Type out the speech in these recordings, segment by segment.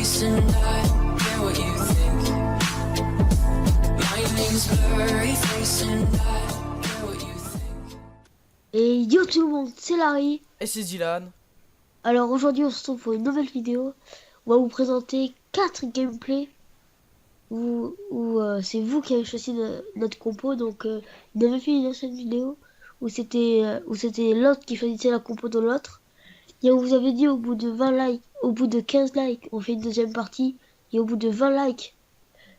face and I don't care what you think. My name's blurry face and I don't care what you think. Et yo tout le monde, c'est Larry. Et c'est Dylan. Alors aujourd'hui on se retrouve pour une nouvelle vidéo. On va vous présenter 4 gameplays où c'est vous qui avez choisi notre compo. Donc on avait fait une ancienne vidéo où c'était l'autre qui choisissait la compo de l'autre. Et on vous avait dit au bout de 20 likes, au bout de 15 likes, on fait une deuxième partie. Et au bout de 20 likes,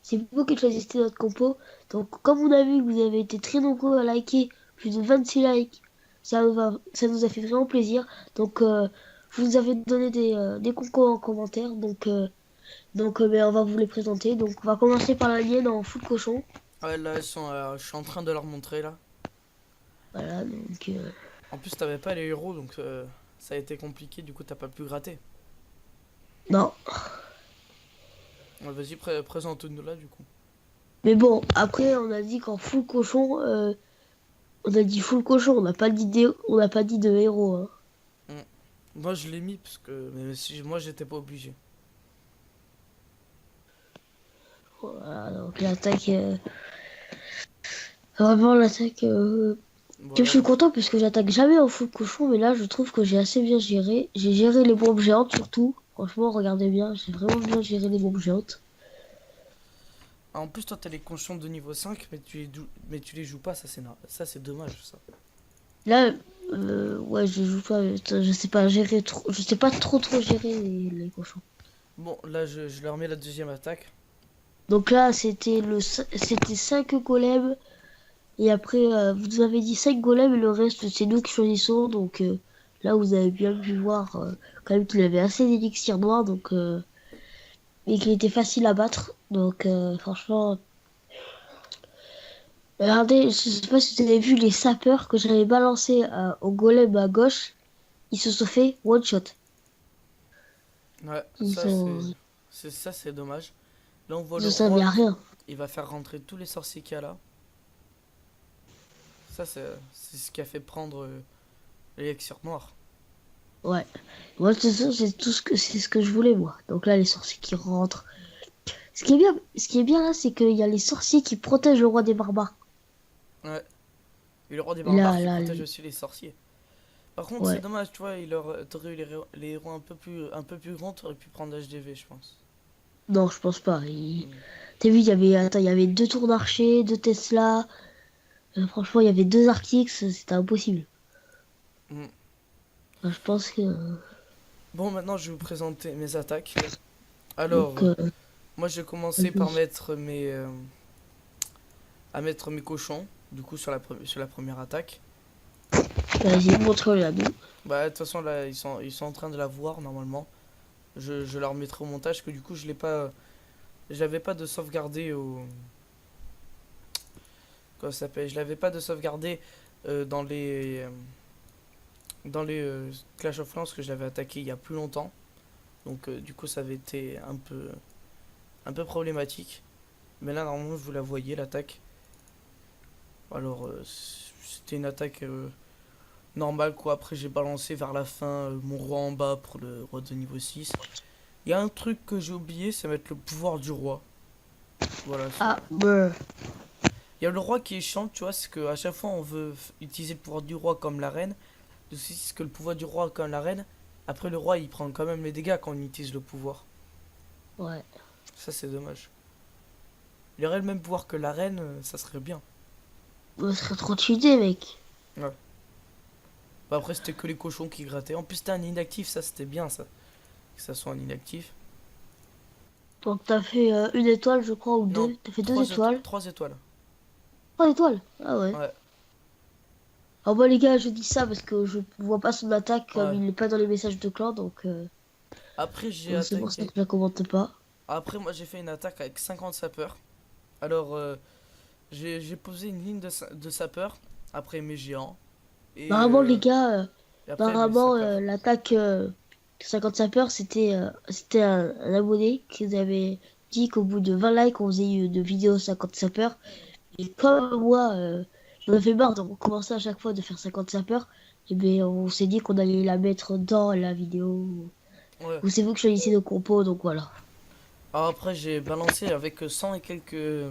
c'est vous qui choisissez notre compo. Donc comme on a vu que vous avez été très nombreux à liker, plus de 26 likes, ça nous a fait vraiment plaisir. Donc vous nous avez donné des concours en commentaire. Donc on va vous les présenter. Donc on va commencer par la mienne en full cochon. Ouais, là, elles sont, je suis en train de leur montrer là. Voilà, donc En plus, t'avais pas les héros, donc ça a été compliqué, du coup, t'as pas pu gratter. non. Ouais, vas-y, présente-nous là, du coup. Mais bon, après on a dit qu'en full cochon, on a dit full cochon, on n'a pas dit de héros. Hein. Moi, je l'ai mis parce que mais si moi, j'étais pas obligé. Voilà, donc l'attaque, vraiment l'attaque. Que je suis Voilà. content parce que j'attaque jamais en full cochon, mais là je trouve que j'ai assez bien géré. J'ai géré les bombes géantes surtout. Franchement, regardez bien, j'ai vraiment bien géré les bombes géantes. Ah, en plus, toi, t'as les cochons de niveau 5, mais tu les joues pas, ça, c'est dommage, ça. Là, ouais, je joue pas, je sais pas gérer trop, je sais pas trop gérer les cochons. Bon, là, je leur mets la deuxième attaque. Donc là, c'était 5 golems. Et après, vous nous avez dit 5 golems et le reste, c'est nous qui choisissons. Donc là, vous avez bien pu voir quand même qu'il avait assez d'élixir noir. Donc, et qu'il était facile à battre. Donc franchement, regardez, je sais pas si vous avez vu les sapeurs que j'avais balancés au golem à gauche. Ils se sont fait one shot. Ouais, Ils ça, ont... c'est dommage. Là, on voit Ils le ont servi roi, à rien. il va faire rentrer tous les sorciers qu'il y a là. Ça, c'est ce qui a fait prendre l'élixir noir. Ouais. Moi, c'est ça, c'est ce que je voulais, moi. Donc là, les sorciers qui rentrent. Ce qui est bien là, c'est qu'il y a les sorciers qui protègent le roi des barbares. Ouais. Et le roi des barbares qui Là, protège aussi les sorciers. Par contre, c'est ouais. dommage, tu vois, t'aurais eu les héros un peu plus grands, t'aurais pu prendre HDV, je pense. Non, je pense pas. Mm. T'as vu, il y avait 2 tours d'archer, 2 Tesla. Franchement, il y avait 2 Arctics, c'était impossible. Mm. Je pense que... Bon, maintenant, je vais vous présenter mes attaques. Alors, donc, moi, j'ai commencé par mettre mettre mes cochons, du coup, sur la première attaque. vas-y, montre-le à nous. Bah, de toute façon, là, ils sont en train de la voir, normalement. Je leur mettrai au montage, que du coup, j'avais pas de sauvegardé au... Comment ça s'appelle? Je l'avais pas de sauvegardé dans les Clash of Clans que j'avais attaqué il y a plus longtemps. Donc du coup ça avait été un peu problématique. Mais là normalement vous la voyez l'attaque. Alors c'était une attaque normale quoi. Après j'ai balancé vers la fin mon roi en bas pour le roi de niveau 6. Il y a un truc que j'ai oublié, c'est mettre le pouvoir du roi. Voilà. Ah, bah... Il y a le roi qui est chiant, tu vois, c'est qu'à chaque fois on veut utiliser le pouvoir du roi comme la reine. C'est que le pouvoir du roi comme la reine, après le roi il prend quand même les dégâts quand on utilise le pouvoir. Ouais. Ça c'est dommage. Il aurait le même pouvoir que la reine, ça serait bien. Ça serait trop cheaté, mec. Ouais. Bah après c'était que les cochons qui grattaient. En plus c'était un inactif, ça c'était bien ça. Que ça soit un inactif. Donc t'as fait 1 étoile, je crois, ou Non, 2. T'as fait 2 étoiles. 3 étoiles. 3 étoiles. Ah ouais. Ouais. Alors moi les gars, je dis ça parce que je vois pas son attaque comme Ouais. il n'est pas dans les messages de clan, donc Après j'ai c'est pour ça attaqué. que je la commente pas. Après moi j'ai fait une attaque avec 50 sapeurs. Alors j'ai posé une ligne de sapeurs après mes géants. Normalement les Et gars, après mes normalement sapeurs. l'attaque 50 sapeurs c'était un abonné qui nous avait dit qu'au bout de 20 likes on faisait une vidéo 50 sapeurs. Et comme moi j'en avais marre de recommencer à chaque fois de faire 50 sapeurs, et bien on s'est dit qu'on allait la mettre dans la vidéo. Ouais. Ou c'est vous que choisissez nos compos, donc voilà. Alors après, j'ai balancé avec 100 et quelques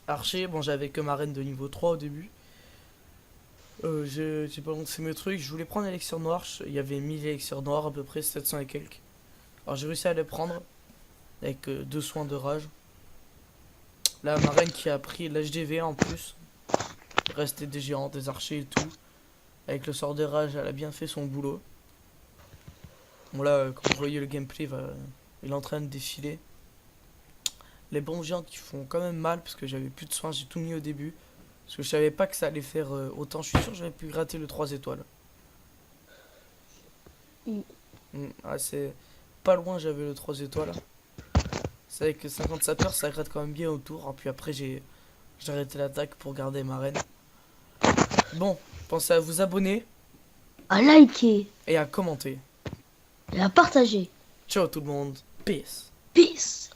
archers. Bon, j'avais que ma reine de niveau 3 au début. J'ai balancé mes trucs. Je voulais prendre l'élixir noir. Il y avait 1000 élixirs noirs, à peu près 700 et quelques. Alors j'ai réussi à les prendre avec 2 soins de rage. Là, ma reine qui a pris l'HDV en plus. Il restait des géants, des archers et tout. Avec le sort de rage, elle a bien fait son boulot. Bon là, comme vous voyez, le gameplay il est en train de défiler. Les bombes géantes qui font quand même mal parce que j'avais plus de soins, j'ai tout mis au début. Parce que je savais pas que ça allait faire autant. Je suis sûr que j'avais pu gratter le 3 étoiles. Ah, c'est pas loin, j'avais le 3 étoiles. C'est avec 50 sapeurs, ça gratte quand même bien autour. Et puis après, j'ai arrêté l'attaque pour garder ma reine. Bon, pensez à vous abonner À liker et à commenter. et à partager. Ciao tout le monde, peace. Peace.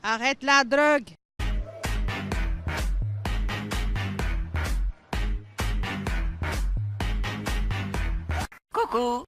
Arrête la drogue! Coucou!